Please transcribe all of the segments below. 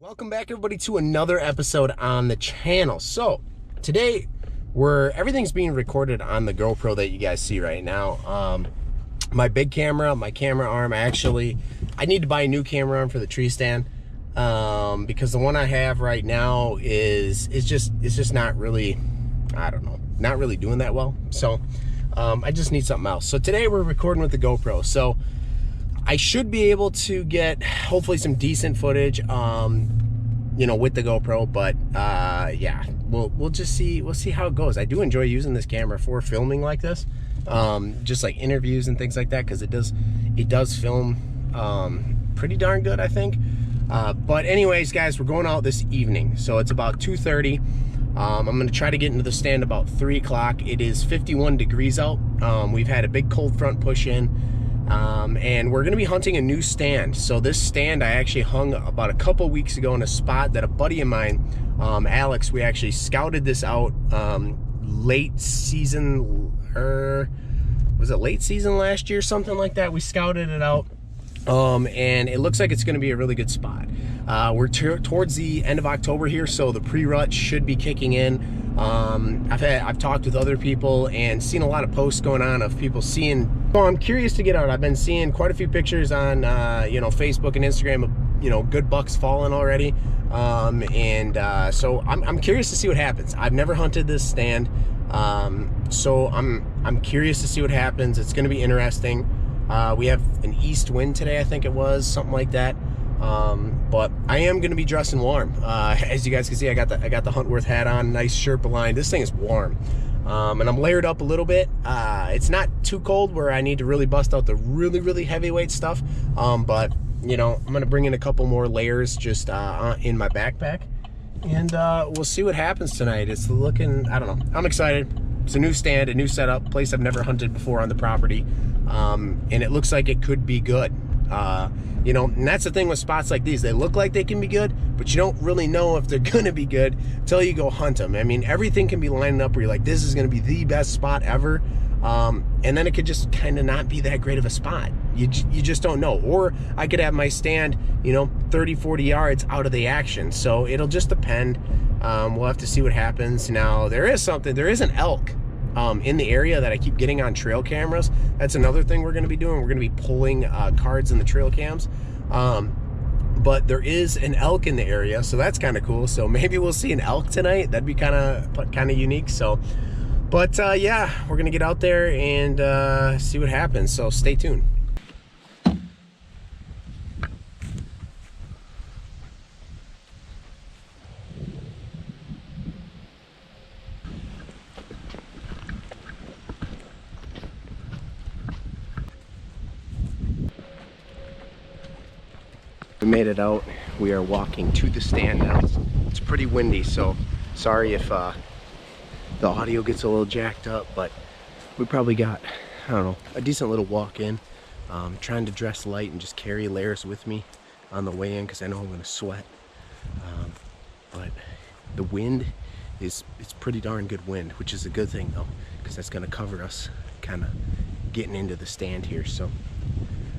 Welcome back, everybody, to another episode on the channel. So today everything's being recorded on the GoPro that you guys see right now. My big camera, my camera arm, I need to buy a new camera arm for the tree stand, because the one I have right now is just not really, I don't know, not really doing that well. So I just need something else. So today we're recording with the GoPro. So I should be able to get hopefully some decent footage, you know, with the GoPro, but yeah, we'll just see. We'll see how it goes. I do enjoy using this camera for filming like this, just like interviews and things like that, because it does film pretty darn good, I think. But anyways, guys, we're going out this evening, so it's about 2:30. I'm gonna try to get into the stand about 3 o'clock. It is 51 degrees out. We've had a big cold front push in. And we're gonna be hunting a new stand. So this stand I actually hung about a couple weeks ago in a spot that a buddy of mine, Alex, we actually scouted this out late season, was it late season last year, something like that. We scouted it out, and it looks like it's gonna be a really good spot. We're towards the end of October here, so the pre-rut should be kicking in. I've talked with other people and seen a lot of posts going on of people seeing. So I'm curious to get out. I've been seeing quite a few pictures on you know, Facebook and Instagram of, you know, good bucks falling already, so I'm curious to see what happens. I've never hunted this stand, so I'm curious to see what happens. It's going to be interesting. We have an east wind today, I think it was, something like that. But I am going to be dressing warm. As you guys can see, I got the Huntworth hat on, nice Sherpa line. This thing is warm, and I'm layered up a little bit. It's not too cold where I need to really bust out the really heavyweight stuff, but you know, I'm going to bring in a couple more layers just in my backpack, and we'll see what happens tonight. It's looking, I don't know, I'm excited. It's a new stand, a new setup, place I've never hunted before on the property, and it looks like it could be good. You know, and that's the thing with spots like these. They look like they can be good, but you don't really know if they're gonna be good until you go hunt them. I mean, everything can be lining up where you're like, this is gonna be the best spot ever, and then it could just kind of not be that great of a spot. You just don't know. Or I could have my stand, you know, 30-40 yards out of the action. So it'll just depend. We'll have to see what happens. Now, there is an elk in the area that I keep getting on trail cameras. That's another thing we're going to be doing. We're going to be pulling cards in the trail cams, but there is an elk in the area, so that's kind of cool. So maybe we'll see an elk tonight. That'd be kind of unique. So, but yeah, we're going to get out there and see what happens. So stay tuned. We made it out. We are walking to the stand now. It's pretty windy, so sorry if the audio gets a little jacked up, but we probably got, I don't know, a decent little walk in. Trying to dress light and just carry layers with me on the way in, because I know I'm going to sweat. But the wind it's pretty darn good wind, which is a good thing though, because that's going to cover us kind of getting into the stand here. So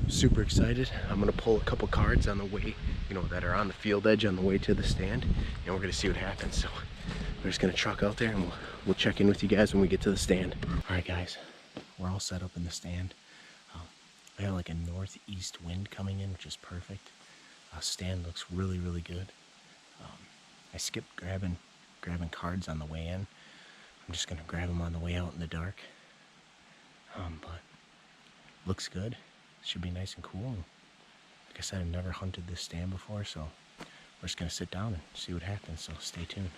super excited. I'm gonna pull a couple cards on the way, you know, that are on the field edge on the way to the stand, and we're gonna see what happens. So we're just gonna truck out there, and we'll check in with you guys when we get to the stand. All right, guys, we're all set up in the stand. I got like a northeast wind coming in, which is perfect. Stand looks really good. I skipped grabbing cards on the way in. I'm just gonna grab them on the way out in the dark. But looks good. Should be nice and cool. Like I said, I've never hunted this stand before, so we're just gonna sit down and see what happens. So stay tuned.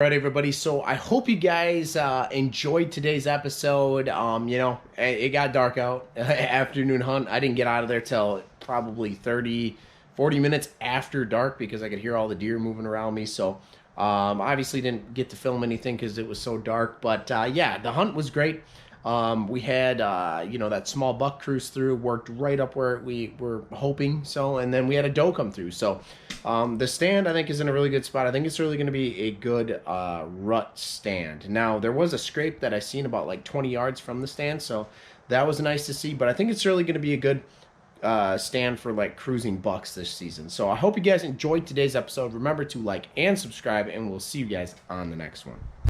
All right, everybody. So I hope you guys enjoyed today's episode. It got dark out. Afternoon hunt. I didn't get out of there till probably 30, 40 minutes after dark because I could hear all the deer moving around me. So obviously didn't get to film anything because it was so dark. But yeah, the hunt was great. We had, that small buck cruise through, worked right up where we were hoping. So, and then we had a doe come through. So the stand, I think, is in a really good spot. I think it's really going to be a good rut stand. Now, there was a scrape that I seen about like 20 yards from the stand. So that was nice to see. But I think it's really going to be a good stand for like cruising bucks this season. So I hope you guys enjoyed today's episode. Remember to like and subscribe, and we'll see you guys on the next one.